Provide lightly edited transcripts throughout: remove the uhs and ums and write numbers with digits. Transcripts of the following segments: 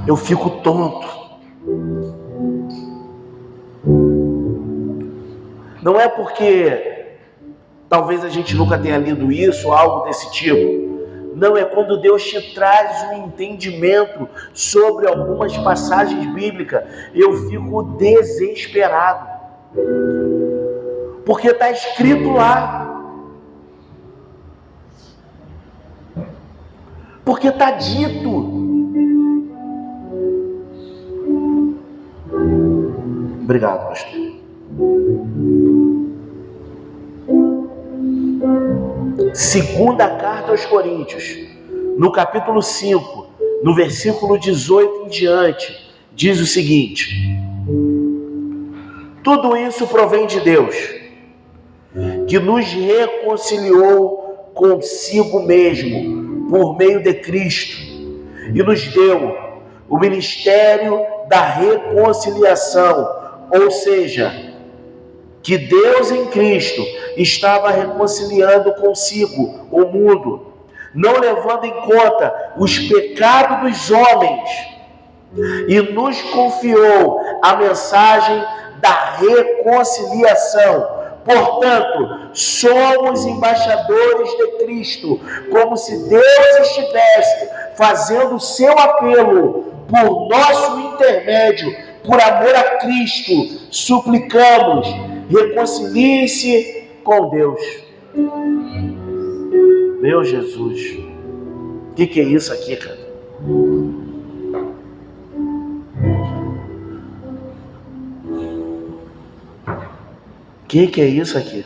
eu fico tonto. Não é porque talvez a gente nunca tenha lido isso, algo desse tipo. Não, é quando Deus te traz um entendimento sobre algumas passagens bíblicas, eu fico desesperado. Porque está escrito lá. Porque está dito. Obrigado, pastor. Segunda carta aos Coríntios, no capítulo 5, no versículo 18 em diante, diz o seguinte: tudo isso provém de Deus, que nos reconciliou consigo mesmo por meio de Cristo e nos deu o ministério da reconciliação, ou seja, que Deus em Cristo estava reconciliando consigo o mundo, não levando em conta os pecados dos homens, e nos confiou a mensagem da reconciliação. Portanto, somos embaixadores de Cristo, como se Deus estivesse fazendo o seu apelo por nosso intermédio, por amor a Cristo. Suplicamos, reconcilie-se com Deus. Meu Jesus, o que é isso aqui, cara? O que é isso aqui?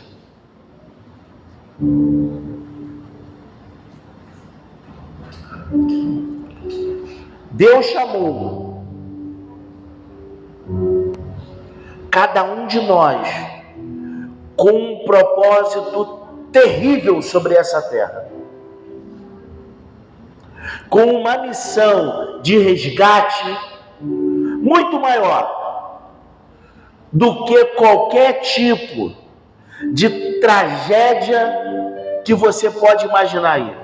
Deus chamou cada um de nós com um propósito terrível sobre essa terra, com uma missão de resgate muito maior do que qualquer tipo de tragédia que você pode imaginar aí.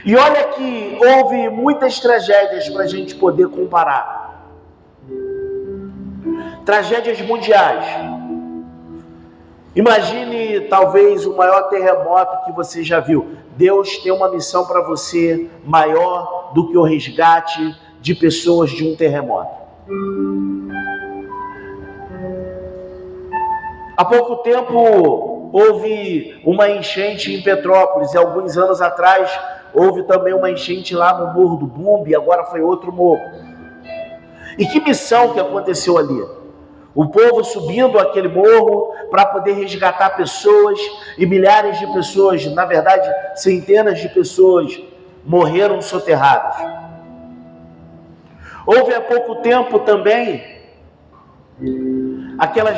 E olha que houve muitas tragédias para a gente poder comparar. Tragédias mundiais. Imagine talvez o maior terremoto que você já viu. Deus tem uma missão para você maior do que o resgate de pessoas de um terremoto. Há pouco tempo houve uma enchente em Petrópolis, e alguns anos atrás houve também uma enchente lá no Morro do Bumbe, agora foi outro morro. E que missão que aconteceu ali? O povo subindo aquele morro para poder resgatar pessoas, e milhares de pessoas, na verdade centenas de pessoas, morreram soterradas. Houve há pouco tempo também aquela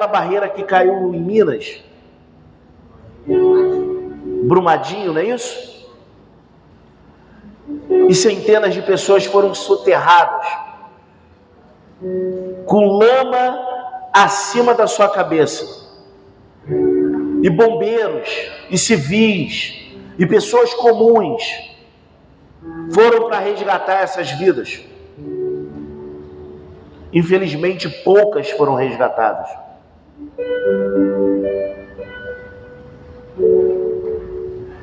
barreira que caiu em Minas, Brumadinho, não é isso? E centenas de pessoas foram soterradas, com lama acima da sua cabeça. E bombeiros, e civis, e pessoas comuns foram para resgatar essas vidas. Infelizmente, poucas foram resgatadas.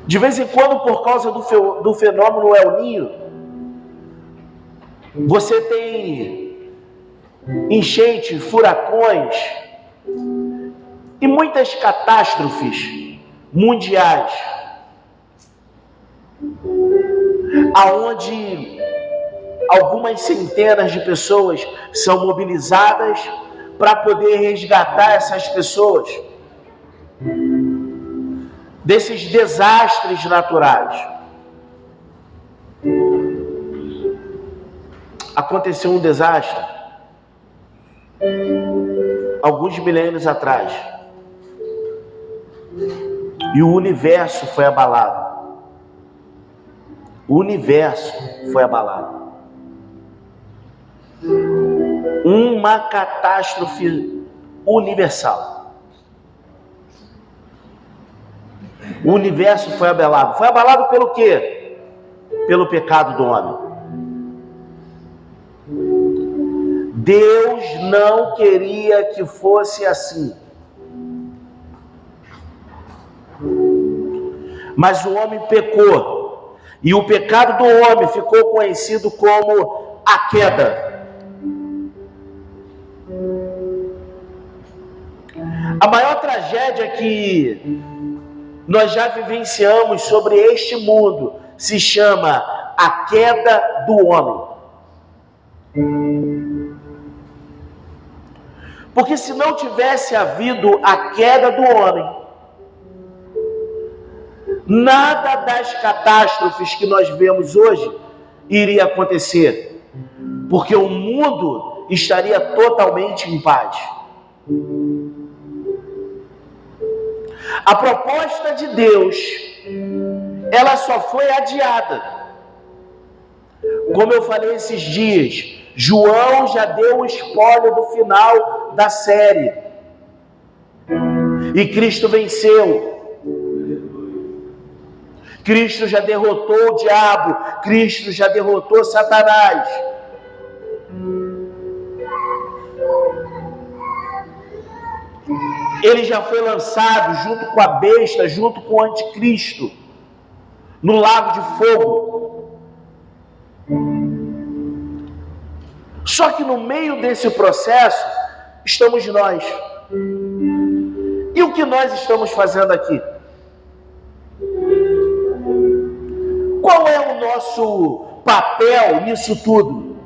De vez em quando, por causa do fenômeno El Niño, você tem enchente, furacões e muitas catástrofes mundiais, aonde algumas centenas de pessoas são mobilizadas para poder resgatar essas pessoas desses desastres naturais. Aconteceu um desastre alguns milênios atrás, e o universo foi abalado. O universo foi abalado. Uma catástrofe universal. O universo foi abalado. Foi abalado pelo quê? Pelo pecado do homem. Deus não queria que fosse assim. Mas o homem pecou. E o pecado do homem ficou conhecido como a queda. A maior tragédia que nós já vivenciamos sobre este mundo se chama a queda do homem. Porque se não tivesse havido a queda do homem, nada das catástrofes que nós vemos hoje iria acontecer, porque o mundo estaria totalmente em paz. A proposta de Deus, ela só foi adiada. Como eu falei esses dias, João já deu o spoiler do final da série. E Cristo venceu. Cristo já derrotou o diabo. Cristo já derrotou Satanás. Ele já foi lançado junto com a besta, junto com o anticristo, no lago de fogo. Só que no meio desse processo, estamos nós. E o que nós estamos fazendo aqui? Qual é o nosso papel nisso tudo?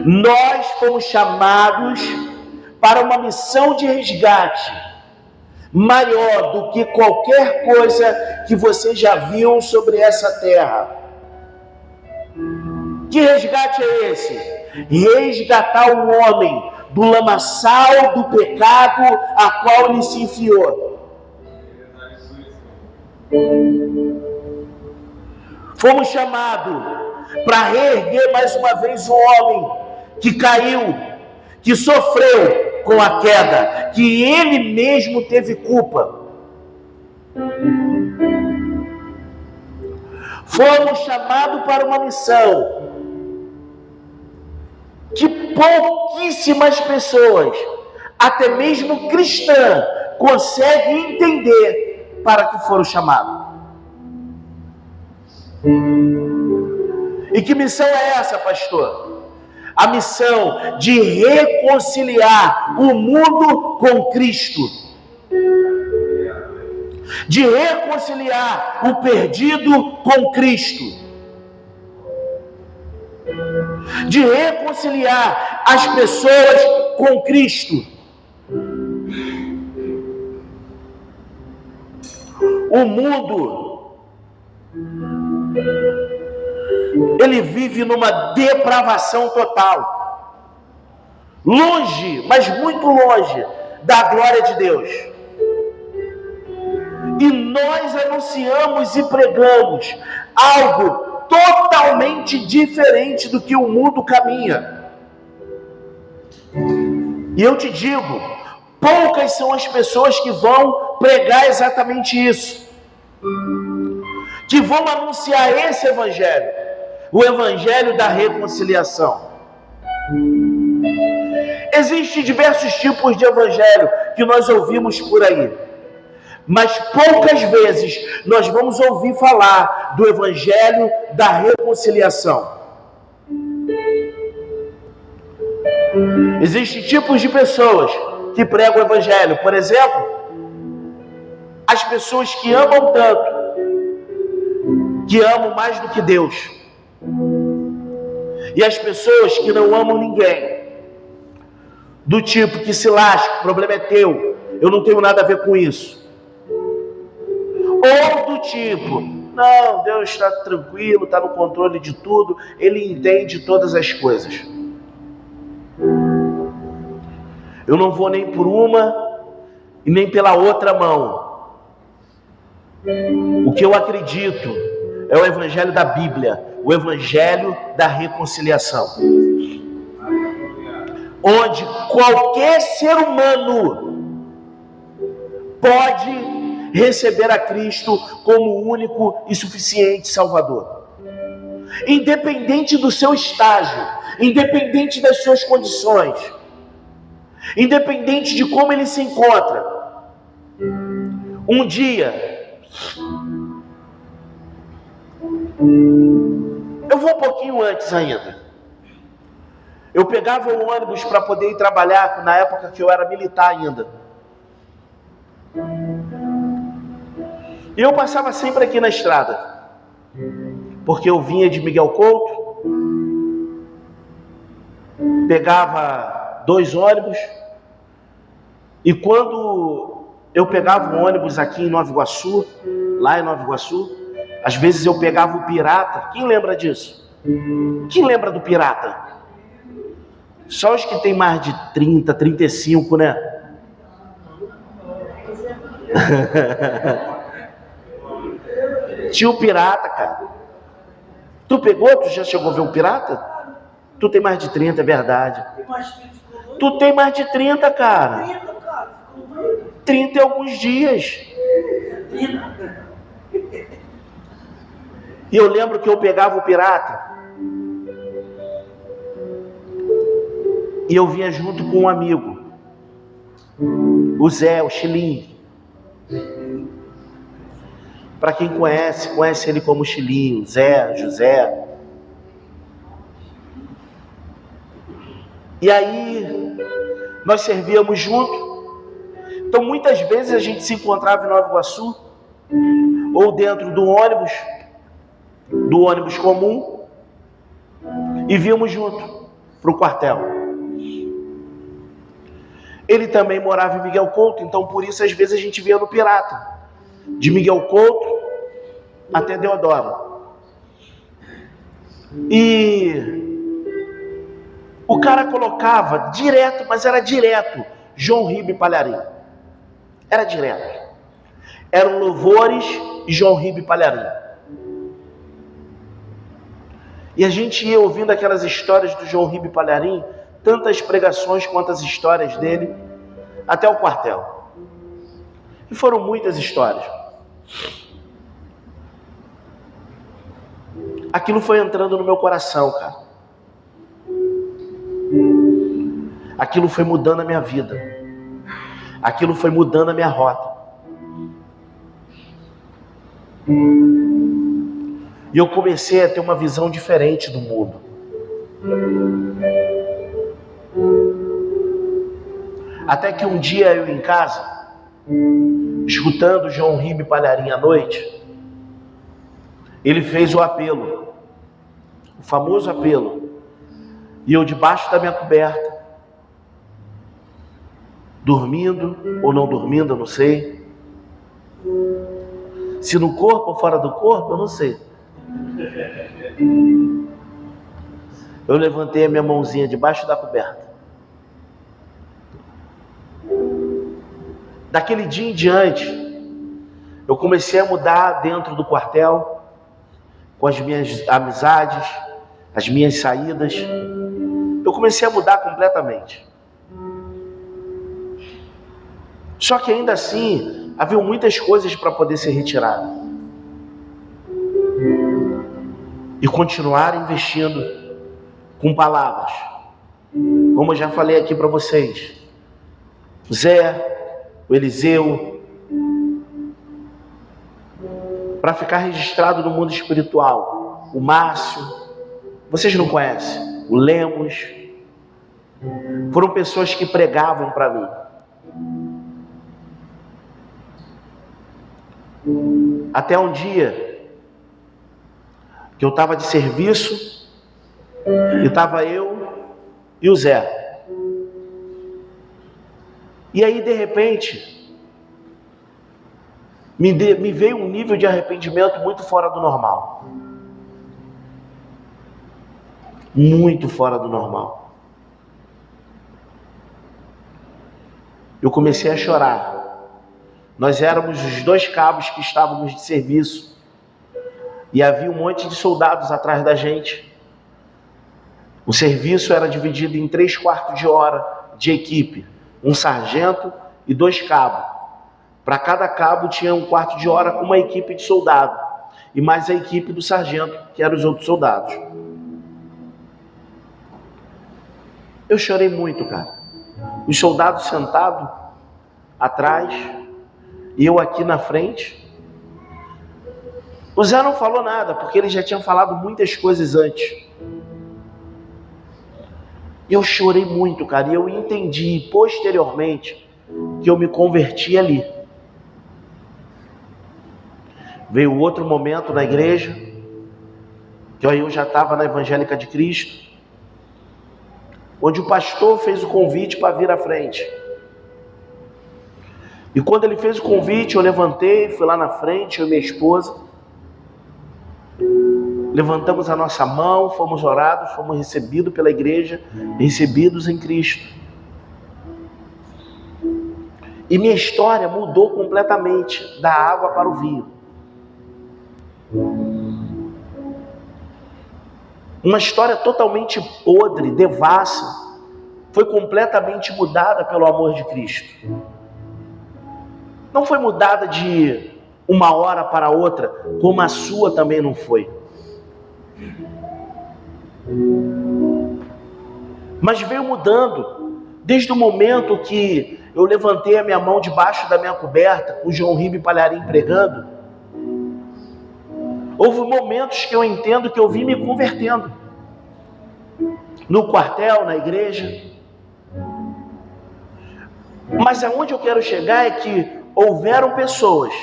Nós fomos chamados para uma missão de resgate maior do que qualquer coisa que você já viu sobre essa terra. Que resgate é esse? Resgatar o homem do lamaçal do pecado a qual ele se enfiou. Fomos chamados para reerguer mais uma vez o homem que caiu, que sofreu com a queda, que ele mesmo teve culpa. Fomos chamados para uma missão que pouquíssimas pessoas, até mesmo cristãs, conseguem entender para que foram chamados. E que missão é essa, pastor? A missão de reconciliar o mundo com Cristo, de reconciliar o perdido com Cristo, de reconciliar as pessoas com Cristo. O mundo, ele vive numa depravação total, longe, mas muito longe da glória de Deus. E nós anunciamos e pregamos algo totalmente diferente do que o mundo caminha. E eu te digo, poucas são as pessoas que vão pregar exatamente isso, que vão anunciar esse evangelho, o evangelho da reconciliação. Existem diversos tipos de evangelho que nós ouvimos por aí, mas poucas vezes nós vamos ouvir falar do evangelho da reconciliação. Existem tipos de pessoas que pregam o evangelho. Por exemplo, as pessoas que amam tanto, que amam mais do que Deus, e as pessoas que não amam ninguém, do tipo que se lasca, o problema é teu, eu não tenho nada a ver com isso. Ou do tipo, não, Deus está tranquilo, está no controle de tudo, Ele entende todas as coisas. Eu não vou nem por uma e nem pela outra mão. O que eu acredito é o evangelho da Bíblia, o evangelho da reconciliação, onde qualquer ser humano pode receber a Cristo como o único e suficiente Salvador. independente do seu estágio, independente das suas condições, independente de como ele se encontra. Um dia, eu vou um pouquinho antes ainda. Eu pegava o ônibus para poder ir trabalhar, na época que eu era militar ainda. E eu passava sempre aqui na estrada, porque eu vinha de Miguel Couto, pegava 2 ônibus, e quando eu pegava um ônibus aqui em Nova Iguaçu, lá em Nova Iguaçu, às vezes eu pegava o Pirata. Quem lembra disso? Quem lembra do Pirata? Só os que tem mais de 30, 35, né? Tinha o Pirata, cara. Tu pegou? Tu já chegou a ver o Pirata? Tu tem mais de 30, é verdade. Tu tem mais de 30, cara. 30 e alguns dias. E eu lembro que eu pegava o Pirata e eu vinha junto com um amigo, o Zé, o Chilinho. Para quem conhece ele como Chilinho, Zé, José. E aí nós servíamos junto. Então muitas vezes a gente se encontrava em Nova Iguaçu, ou dentro do ônibus comum, e víamos junto para o quartel. Ele também morava em Miguel Couto, então por isso às vezes a gente via no Pirata, de Miguel Couto até Deodoro. E o cara colocava direto, mas era direto, João Ribe Palharim. Era direto. Eram louvores e João Ribe Palharim. E a gente ia ouvindo aquelas histórias do João Ribe Palharim, tantas pregações quanto as histórias dele, até o quartel. E foram muitas histórias. Aquilo foi entrando no meu coração, cara. Aquilo foi mudando a minha vida. Aquilo foi mudando a minha rota. E eu comecei a ter uma visão diferente do mundo. Até que um dia eu em casa, escutando João Ribe Palharim à noite, ele fez o apelo, o famoso apelo, e eu debaixo da minha coberta, dormindo ou não dormindo, eu não sei, se no corpo ou fora do corpo, eu não sei. Eu levantei a minha mãozinha debaixo da coberta. Daquele dia em diante, eu comecei a mudar dentro do quartel, com as minhas amizades, as minhas saídas. Eu comecei a mudar completamente. Só que ainda assim, havia muitas coisas para poder ser retirada. E continuar investindo com palavras. Como eu já falei aqui para vocês. O Zé, o Eliseu, para ficar registrado no mundo espiritual. O Márcio, vocês não conhecem? O Lemos. Foram pessoas que pregavam para mim. Até um dia que eu estava de serviço e estava eu e o Zé. E aí de repente me veio um nível de arrependimento muito fora do normal. Muito fora do normal. Eu comecei a chorar. Nós éramos os 2 cabos que estávamos de serviço. E havia um monte de soldados atrás da gente. O serviço era dividido em 3/4 de hora de equipe. Um sargento e 2 cabos. Para cada cabo tinha 1/4 de hora com uma equipe de soldado. e mais a equipe do sargento, que eram os outros soldados. Eu chorei muito, cara. Os soldados sentados atrás e eu aqui na frente. O Zé não falou nada, porque ele já tinha falado muitas coisas antes. Eu chorei muito, cara, e eu entendi posteriormente que eu me converti ali. Veio outro momento na igreja, que eu já estava na Evangélica de Cristo, onde o pastor fez o convite para vir à frente. E quando ele fez o convite, eu levantei, fui lá na frente, eu e minha esposa. Levantamos a nossa mão, fomos orados, fomos recebidos pela igreja, recebidos em Cristo. E minha história mudou completamente, da água para o vinho. Uma história totalmente podre, devassa, foi completamente mudada pelo amor de Cristo. Não foi mudada de uma hora para outra, como a sua também não foi. Mas veio mudando, desde o momento que eu levantei a minha mão debaixo da minha coberta, com o João Ribe Palharim pregando. Houve momentos que eu entendo que eu vim me convertendo. No quartel, na igreja. Mas aonde eu quero chegar é que houveram pessoas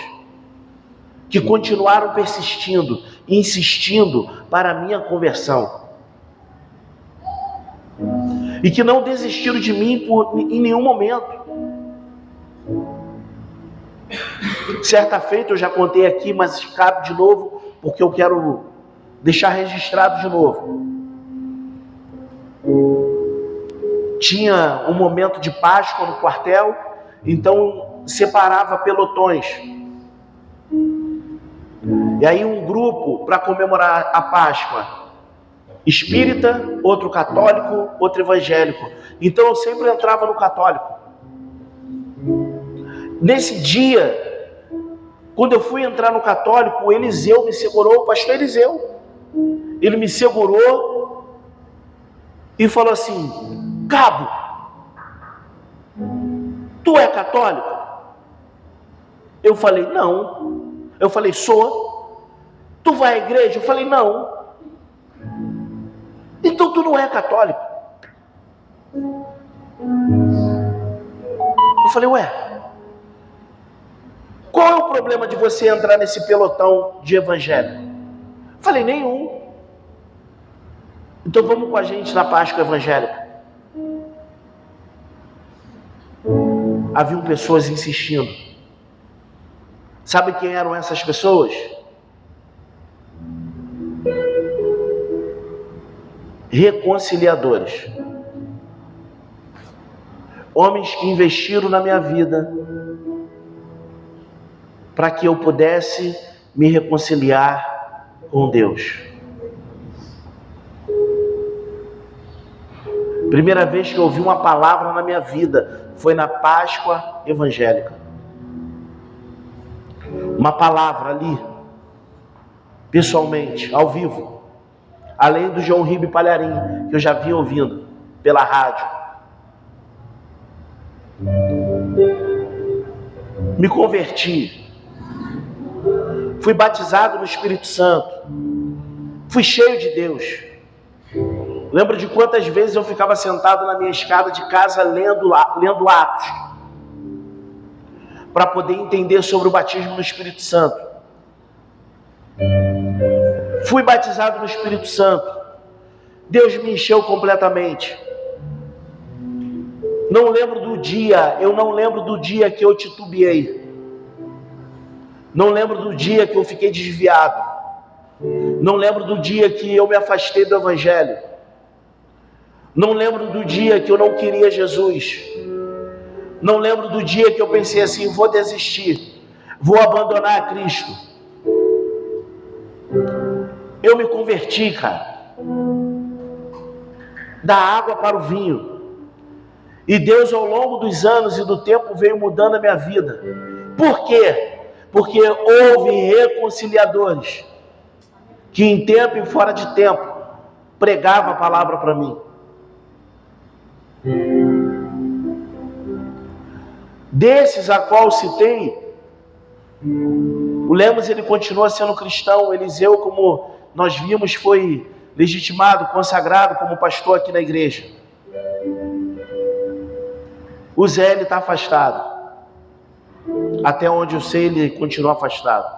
que continuaram persistindo, insistindo para a minha conversão. E que não desistiram de mim em nenhum momento. Certa feita eu já contei aqui, mas cabe de novo, porque eu quero deixar registrado de novo. Tinha um momento de Páscoa no quartel, então separava pelotões. E aí um grupo para comemorar a Páscoa, espírita, outro católico, outro evangélico. Então eu sempre entrava no católico. Nesse dia, quando eu fui entrar no católico, o Eliseu me segurou, o pastor Eliseu. Ele me segurou e falou assim: Cabo, tu é católico? Eu falei, não. Eu falei, sou. Tu vai à igreja? Eu falei, não. Então tu não é católico? Eu falei, ué, qual é o problema de você entrar nesse pelotão de evangélico? Eu falei, nenhum. Então vamos com a gente na Páscoa evangélica. Haviam pessoas insistindo. Sabe quem eram essas pessoas? Reconciliadores. Homens que investiram na minha vida para que eu pudesse me reconciliar com Deus. Primeira vez que eu ouvi uma palavra na minha vida foi na Páscoa evangélica. Uma palavra ali, pessoalmente, ao vivo. Além do João Ribe Palharim, que eu já vinha ouvindo pela rádio. Me converti. Fui batizado no Espírito Santo. Fui cheio de Deus. Lembro de quantas vezes eu ficava sentado na minha escada de casa lendo Atos, para poder entender sobre o batismo no Espírito Santo. Fui batizado no Espírito Santo. Deus me encheu completamente. Eu não lembro do dia que eu titubeei. Não lembro do dia que eu fiquei desviado. Não lembro do dia que eu me afastei do Evangelho. Não lembro do dia que eu não queria Jesus. Não lembro do dia que eu pensei assim, vou desistir, vou abandonar a Cristo. Eu me converti, cara. Da água para o vinho. E Deus, ao longo dos anos e do tempo, veio mudando a minha vida. Por quê? Porque houve reconciliadores que em tempo e fora de tempo pregava a palavra para mim. Desses a qual citei, o Lemos ele continua sendo cristão. Eliseu, como nós vimos, foi legitimado, consagrado como pastor aqui na igreja. O Zé ele está afastado. Até onde eu sei, ele continua afastado.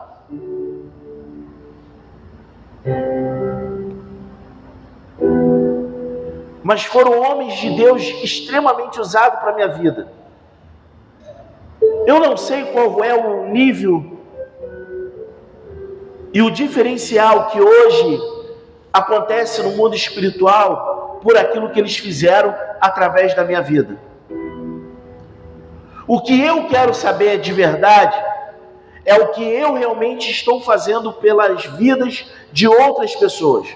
Mas foram homens de Deus extremamente usados para a minha vida. Eu não sei qual é o nível e o diferencial que hoje acontece no mundo espiritual por aquilo que eles fizeram através da minha vida. O que eu quero saber de verdade é o que eu realmente estou fazendo pelas vidas de outras pessoas.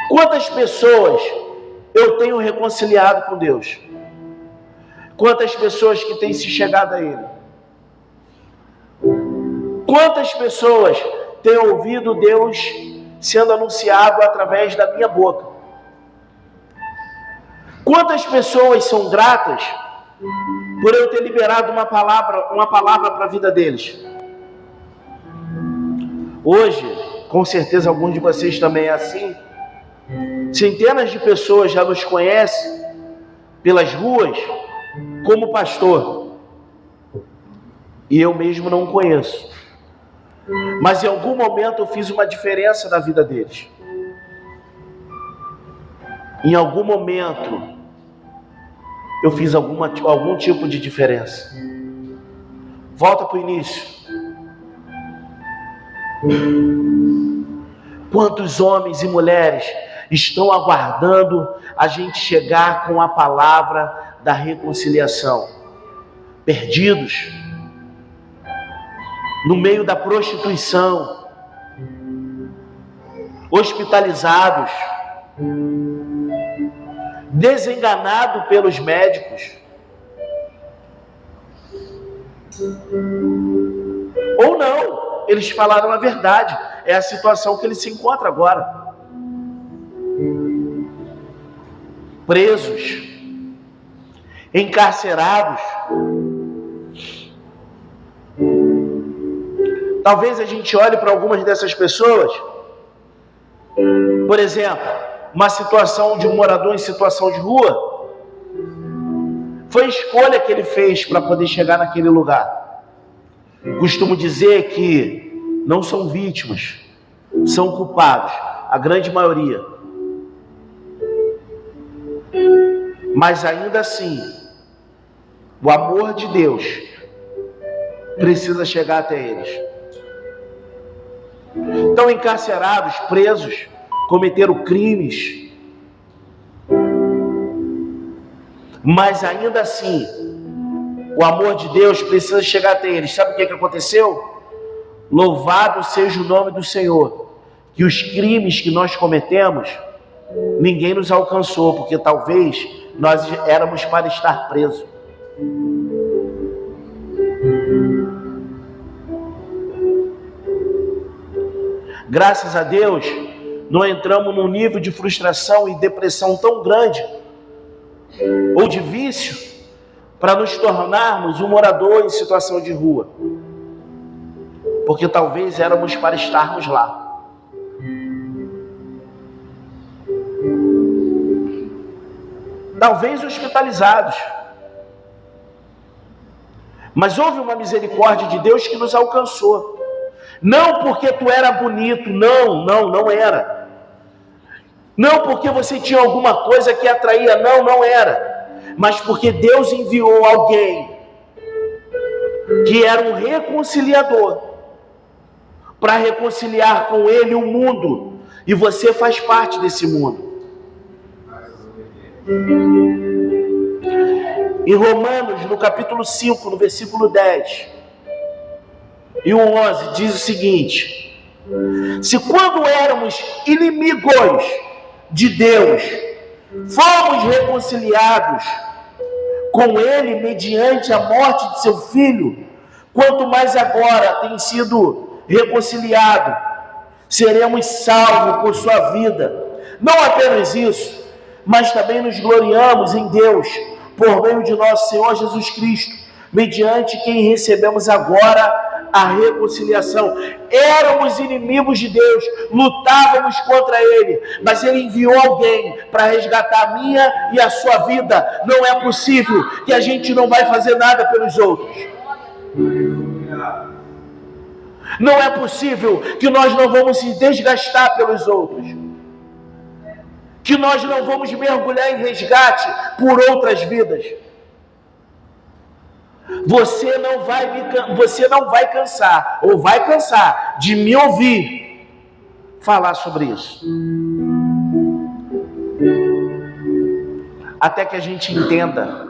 Quantas pessoas eu tenho reconciliado com Deus? Quantas pessoas que têm se chegado a Ele? Quantas pessoas têm ouvido Deus sendo anunciado através da minha boca? Quantas pessoas são gratas por eu ter liberado uma palavra para a vida deles? Hoje, com certeza alguns de vocês também é assim. Centenas de pessoas já nos conhecem pelas ruas como pastor, e eu mesmo não conheço, mas em algum momento eu fiz uma diferença na vida deles. Em algum momento eu fiz algum tipo de diferença. Volta para o início. Quantos homens e mulheres estão aguardando a gente chegar com a palavra da reconciliação? Perdidos no meio da prostituição, hospitalizados, desenganados pelos médicos, ou não, eles falaram a verdade, é a situação que ele se encontra agora. Presos, encarcerados. Talvez a gente olhe para algumas dessas pessoas, por exemplo, uma situação de um morador em situação de rua, foi a escolha que ele fez para poder chegar naquele lugar. Costumo dizer que não são vítimas, são culpados, a grande maioria. Mas ainda assim, o amor de Deus precisa chegar até eles. Estão encarcerados, presos, cometeram crimes, mas ainda assim, o amor de Deus precisa chegar até eles. Sabe o que aconteceu? Louvado seja o nome do Senhor, que os crimes que nós cometemos, ninguém nos alcançou, porque talvez nós éramos para estar presos. Graças a Deus, não entramos num nível de frustração e depressão tão grande, ou de vício, para nos tornarmos um morador em situação de rua, porque talvez éramos para estarmos lá. Talvez hospitalizados, mas houve uma misericórdia de Deus que nos alcançou. Não porque tu era bonito, não era. Não porque você tinha alguma coisa que atraía, não era. Mas porque Deus enviou alguém que era um reconciliador para reconciliar com Ele o mundo. E você faz parte desse mundo. Em Romanos, no capítulo 5, no versículo 10 e o 11, diz o seguinte: se quando éramos inimigos de Deus, fomos reconciliados com Ele mediante a morte de seu Filho, quanto mais agora tem sido reconciliado, seremos salvos por sua vida. Não apenas isso, mas também nos gloriamos em Deus, por meio de nosso Senhor Jesus Cristo, mediante quem recebemos agora a reconciliação. Éramos inimigos de Deus, lutávamos contra Ele, mas Ele enviou alguém para resgatar a minha e a sua vida. Não é possível que a gente não vai fazer nada pelos outros. Não é possível que nós não vamos se desgastar pelos outros, que nós não vamos mergulhar em resgate por outras vidas. Você não vai cansar, ou vai cansar de me ouvir falar sobre isso, até que a gente entenda,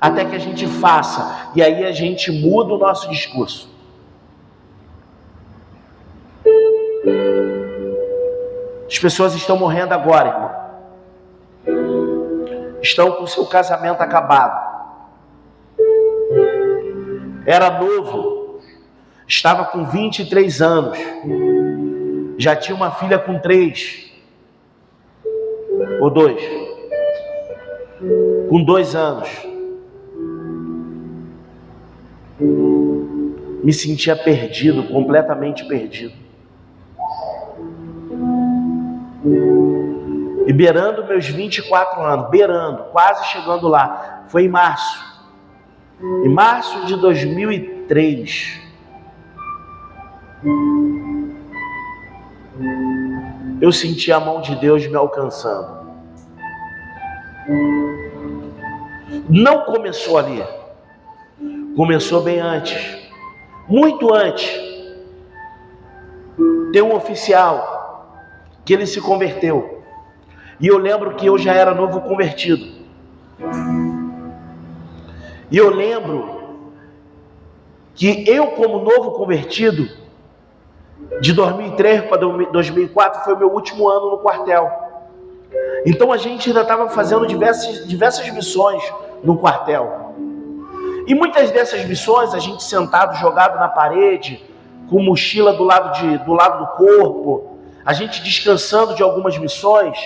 até que a gente faça, e aí a gente muda o nosso discurso. As pessoas estão morrendo agora, irmão. Estão com o seu casamento acabado. Era novo, estava com 23 anos, já tinha uma filha com 3 ou 2, com 2 anos. Me sentia perdido, completamente perdido. E beirando meus 24 anos, quase chegando lá, foi em março. Em março de 2003, eu senti a mão de Deus me alcançando. Não começou ali, começou bem antes, muito antes. Tem um oficial que ele se converteu, e eu lembro que eu já era novo convertido. E eu lembro que eu, como novo convertido, de 2003 para 2004, foi o meu último ano no quartel. Então a gente ainda estava fazendo diversas missões no quartel. E muitas dessas missões, a gente sentado, jogado na parede, com mochila do lado do corpo, a gente descansando de algumas missões.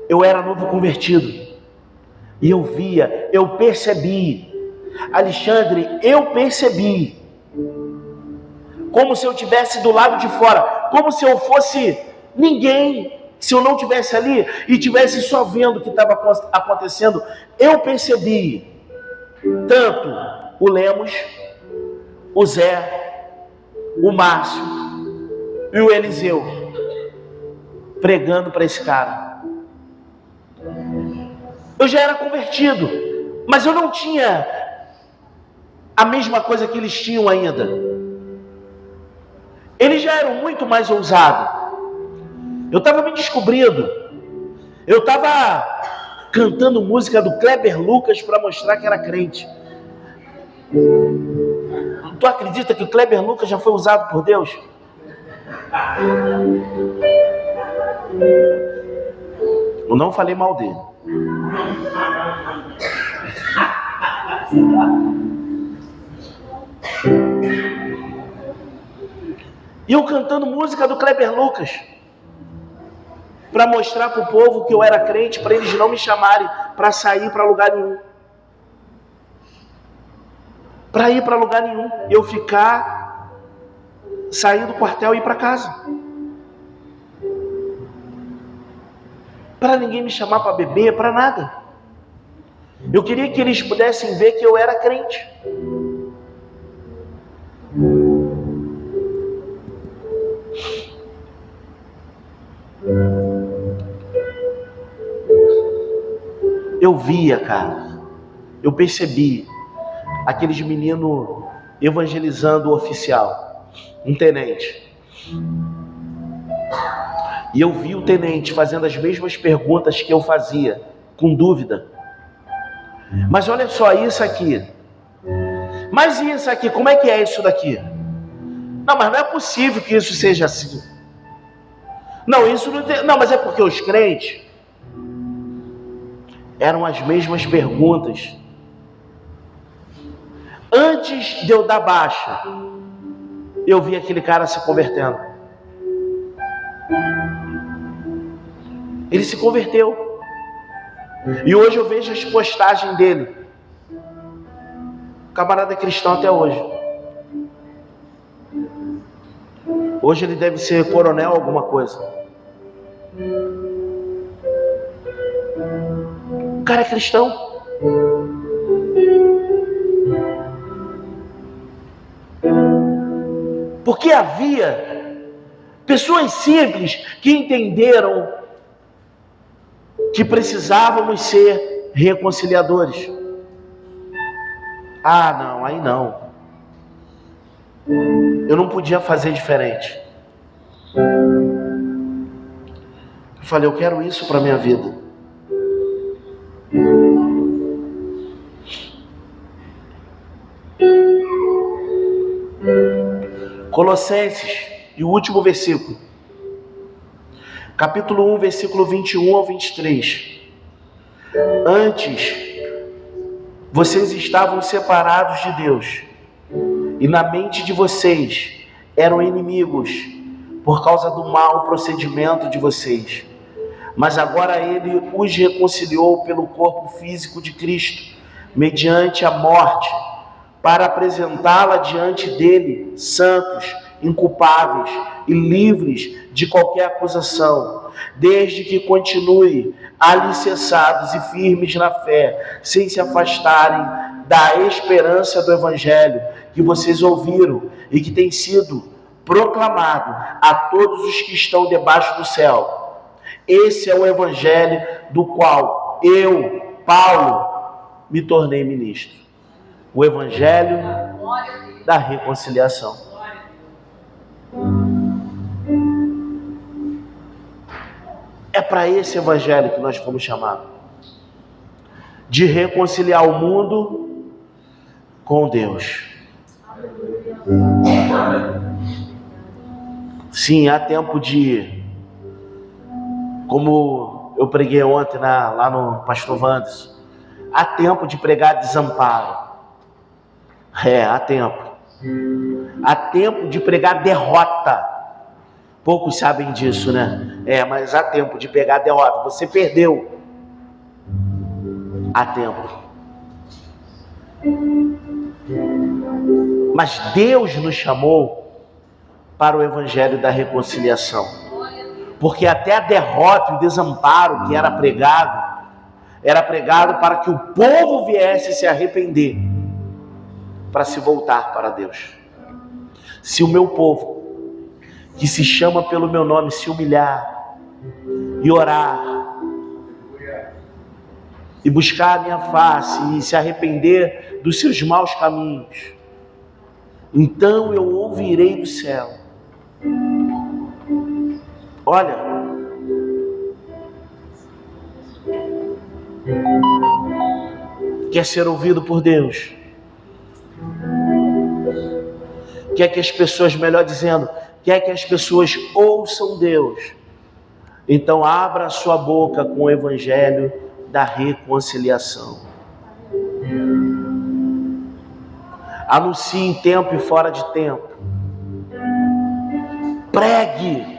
Eu era novo convertido. E eu percebi, Alexandre, eu percebi, como se eu estivesse do lado de fora, como se eu fosse ninguém, se eu não estivesse ali e estivesse só vendo o que estava acontecendo. Eu percebi tanto o Lemos, o Zé, o Márcio e o Eliseu pregando para esse cara. Eu já era convertido, mas eu não tinha a mesma coisa que eles tinham ainda. Eles já eram muito mais ousados. Eu estava me descobrindo. Eu estava cantando música do Kleber Lucas para mostrar que era crente. Tu acredita que o Kleber Lucas já foi usado por Deus? Eu não falei mal dele. E eu cantando música do Kleber Lucas para mostrar para o povo que eu era crente, para eles não me chamarem para sair para lugar nenhum. Para ir para lugar nenhum. Eu ficar, sair do quartel e ir para casa. Para ninguém me chamar para beber, para nada. Eu queria que eles pudessem ver que eu era crente. Eu via, cara, eu percebi aqueles meninos evangelizando o oficial, um tenente. E eu vi o tenente fazendo as mesmas perguntas que eu fazia, com dúvida. Mas olha só isso aqui. Mas isso aqui, como é que é isso daqui? Não, mas não é possível que isso seja assim. Não, isso não tem... Não, mas é porque os crentes eram as mesmas perguntas. Antes de eu dar baixa, eu vi aquele cara se convertendo. Ele se converteu. E hoje eu vejo as postagens dele. Camarada cristão até hoje. Hoje ele deve ser coronel alguma coisa. O cara é cristão. Porque havia pessoas simples que entenderam que precisávamos ser reconciliadores. Ah, não, aí não. Eu não podia fazer diferente. Eu falei, eu quero isso para minha vida. Colossenses, e o último versículo. Capítulo 1, versículo 21 ao 23. Antes, vocês estavam separados de Deus, e na mente de vocês eram inimigos, por causa do mau procedimento de vocês. Mas agora Ele os reconciliou pelo corpo físico de Cristo, mediante a morte, para apresentá-la diante dele, santos, inculpáveis e livres de qualquer acusação, desde que continue alicerçados e firmes na fé, sem se afastarem da esperança do Evangelho que vocês ouviram e que tem sido proclamado a todos os que estão debaixo do céu. Esse é o Evangelho do qual eu, Paulo, me tornei ministro. O Evangelho da reconciliação. É para esse Evangelho que nós fomos chamados. De reconciliar o mundo com Deus. Sim, há tempo de... Como eu preguei ontem lá no Pastor Wanderson, há tempo de pregar desamparo. Há tempo. Há tempo de pregar derrota. Poucos sabem disso, né? Mas há tempo de pegar derrota. Você perdeu. Há tempo. Mas Deus nos chamou para o Evangelho da reconciliação. Porque até a derrota e o desamparo que era pregado para que o povo viesse se arrepender, para se voltar para Deus. Se o meu povo, que se chama pelo meu nome, se humilhar e orar e buscar a minha face e se arrepender dos seus maus caminhos, então eu ouvirei do céu. Olha, quer ser ouvido por Deus? Quer que as pessoas, melhor dizendo, quer que as pessoas ouçam Deus? Então abra a sua boca com o Evangelho da reconciliação. Anuncie em tempo e fora de tempo. Pregue.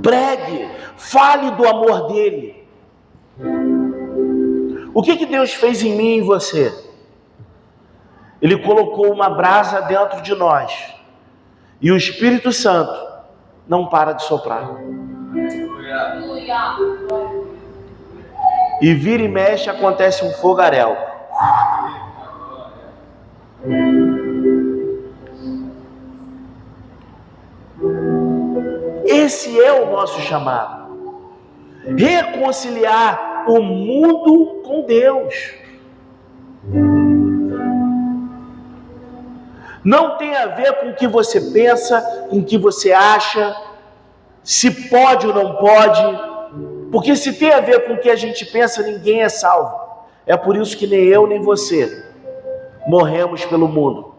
Pregue. Fale do amor dele. O que Deus fez em mim e em você? Ele colocou uma brasa dentro de nós. E o Espírito Santo não para de soprar. E vira e mexe, acontece um fogaréu. Esse é o nosso chamado. Reconciliar o mundo com Deus. Não tem a ver com o que você pensa, com o que você acha, se pode ou não pode, porque se tem a ver com o que a gente pensa, ninguém é salvo. É por isso que nem eu nem você morremos pelo mundo,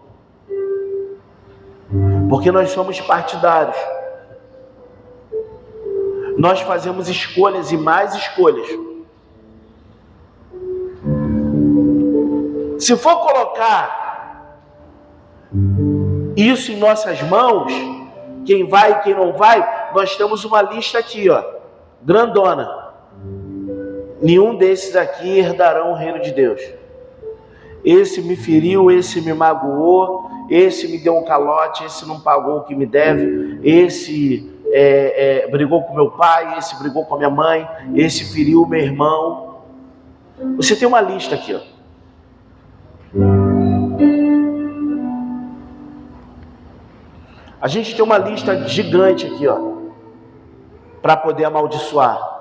porque nós somos partidários. Nós fazemos escolhas e mais escolhas. Se for colocar isso em nossas mãos, quem vai e quem não vai, nós temos uma lista aqui, ó, grandona. Nenhum desses aqui herdarão o reino de Deus. Esse me feriu, esse me magoou, esse me deu um calote, esse não pagou o que me deve, esse brigou com meu pai, esse brigou com a minha mãe, esse feriu o meu irmão. Você tem uma lista aqui, ó. A gente tem uma lista gigante aqui, ó, para poder amaldiçoar.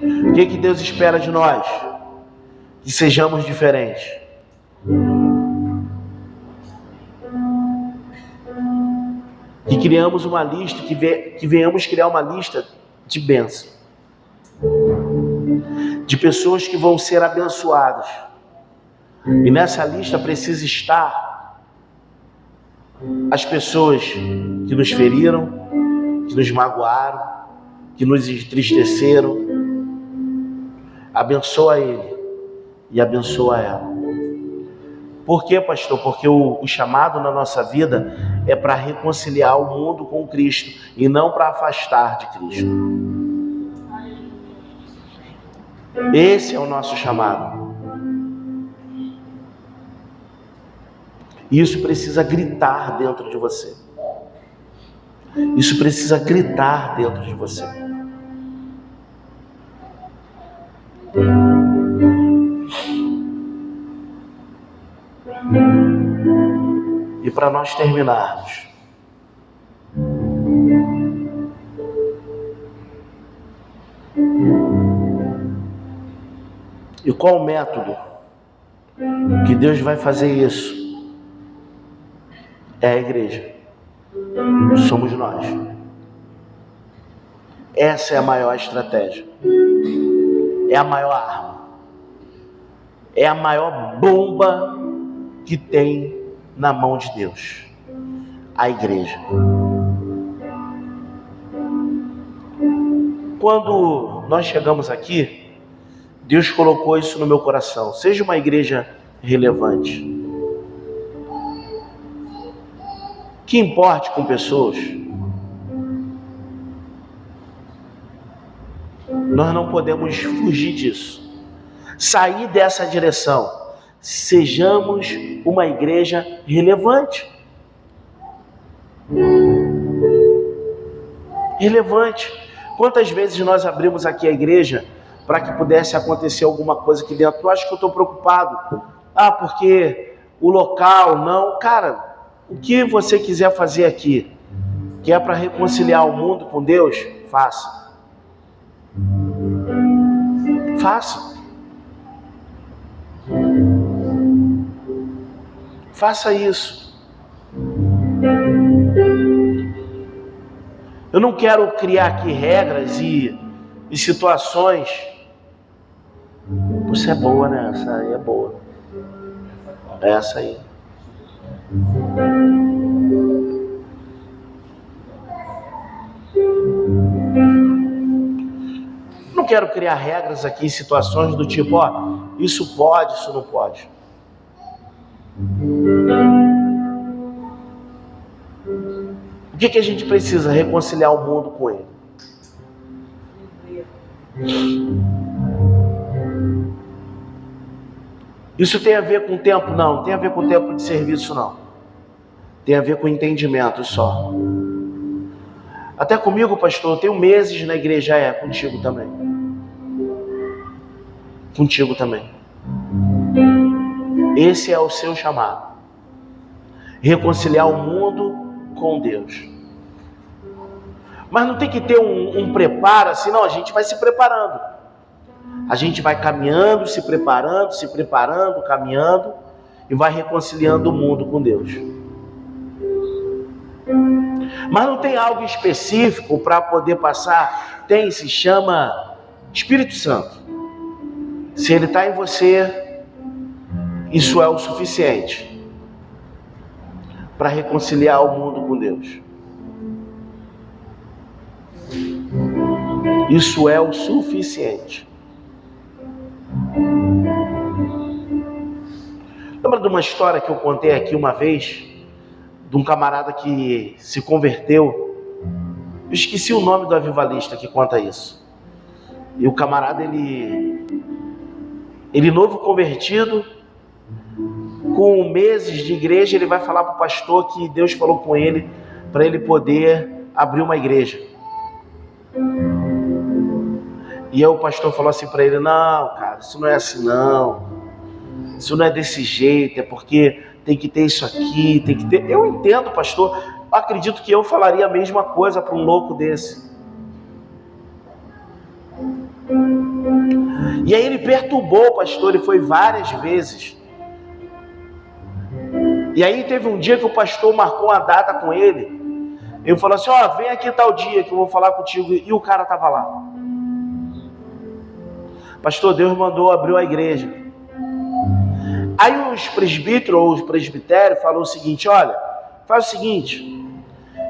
O que Deus espera de nós? Que sejamos diferentes. Que criamos uma lista, que venhamos criar uma lista de bênção, de pessoas que vão ser abençoadas. E nessa lista precisa estar as pessoas que nos feriram, que nos magoaram, que nos entristeceram. Abençoa ele e abençoa ela. Por quê, pastor? Porque o chamado na nossa vida é para reconciliar o mundo com Cristo e não para afastar de Cristo. Esse é o nosso chamado. Isso precisa gritar dentro de você. Isso precisa gritar dentro de você. E para nós terminarmos, e qual o método que Deus vai fazer isso? É a igreja. Somos nós. Essa é a maior estratégia. É a maior arma. É a maior bomba que tem na mão de Deus. A igreja. Quando nós chegamos aqui, Deus colocou isso no meu coração. Seja uma igreja relevante. Que importe com pessoas. Nós não podemos fugir disso. Sair dessa direção. Sejamos uma igreja relevante. Relevante. Quantas vezes nós abrimos aqui a igreja para que pudesse acontecer alguma coisa aqui dentro? Eu acho que eu estou preocupado. Porque o local não... Cara, o que você quiser fazer aqui, que é para reconciliar o mundo com Deus, faça. Faça. Faça isso. Eu não quero criar aqui regras e situações. Você é boa, né? Essa aí é boa. Essa aí. Não quero criar regras aqui em situações do tipo, isso pode, isso não pode. O que a gente precisa? Reconciliar o mundo com ele. Isso tem a ver com tempo? Não, não tem a ver com tempo de serviço, não. Tem a ver com entendimento só. Até comigo, pastor, eu tenho meses na igreja, contigo também. Contigo também. Esse é o seu chamado. Reconciliar o mundo com Deus. Mas não tem que ter um preparo assim, não, a gente vai se preparando. A gente vai caminhando, se preparando, caminhando e vai reconciliando o mundo com Deus. Mas não tem algo específico para poder passar? Tem, se chama Espírito Santo. Se ele está em você, isso é o suficiente para reconciliar o mundo com Deus. Isso é o suficiente. Lembra de uma história que eu contei aqui uma vez, de um camarada que se converteu? Eu esqueci o nome do avivalista que conta isso. E o camarada, ele novo convertido, com meses de igreja, ele vai falar para o pastor que Deus falou com ele para ele poder abrir uma igreja. E aí o pastor falou assim para ele: não, cara, isso não é assim não, isso não é desse jeito, é porque tem que ter isso aqui, tem que ter... Eu entendo, pastor, acredito que eu falaria a mesma coisa para um louco desse. E aí ele perturbou o pastor, ele foi várias vezes. E aí teve um dia que o pastor marcou uma data com ele. Ele falou assim: ó, vem aqui tal dia que eu vou falar contigo. E o cara estava lá. Pastor, Deus mandou, abriu a igreja. Aí os presbíteros ou os presbitérios falaram o seguinte: olha, faz o seguinte,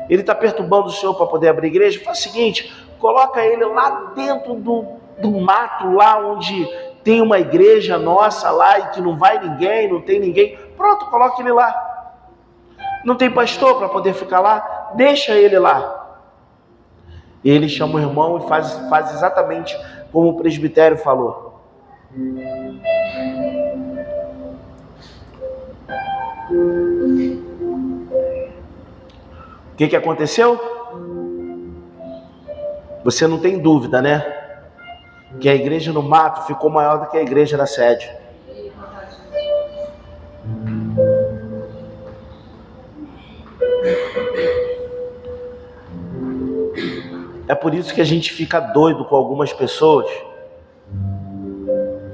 ele está perturbando o senhor para poder abrir a igreja, faz o seguinte, coloca ele lá dentro do mato, lá onde tem uma igreja nossa lá e que não vai ninguém, não tem ninguém. Pronto, coloca ele lá. Não tem pastor para poder ficar lá? Deixa ele lá. E ele chama o irmão e faz exatamente como o presbitério falou. O que aconteceu? Você não tem dúvida, né? Que a igreja no mato ficou maior do que a igreja da sede. É por isso que a gente fica doido com algumas pessoas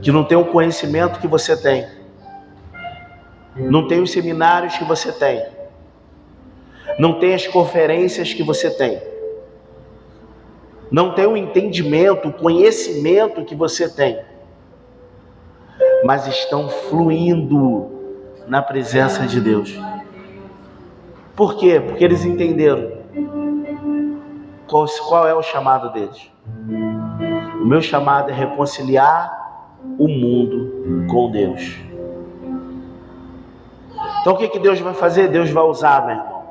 que não tem o conhecimento que você tem, não tem os seminários que você tem, não tem as conferências que você tem, não tem o entendimento, o conhecimento que você tem, mas estão fluindo na presença de Deus. Por quê? Porque eles entenderam qual é o chamado deles. O meu chamado é reconciliar o mundo com Deus. Então o que Deus vai fazer? Deus vai usar, meu irmão,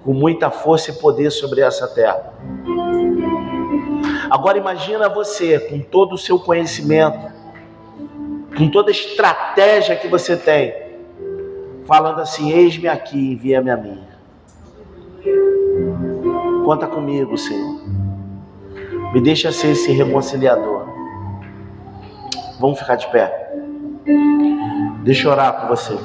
com muita força e poder sobre essa terra. Agora imagina você, com todo o seu conhecimento, com toda a estratégia que você tem, falando assim: eis-me aqui, envia-me a mim. Conta comigo, Senhor. Me deixa ser esse reconciliador. Vamos ficar de pé. Deixa eu orar com você.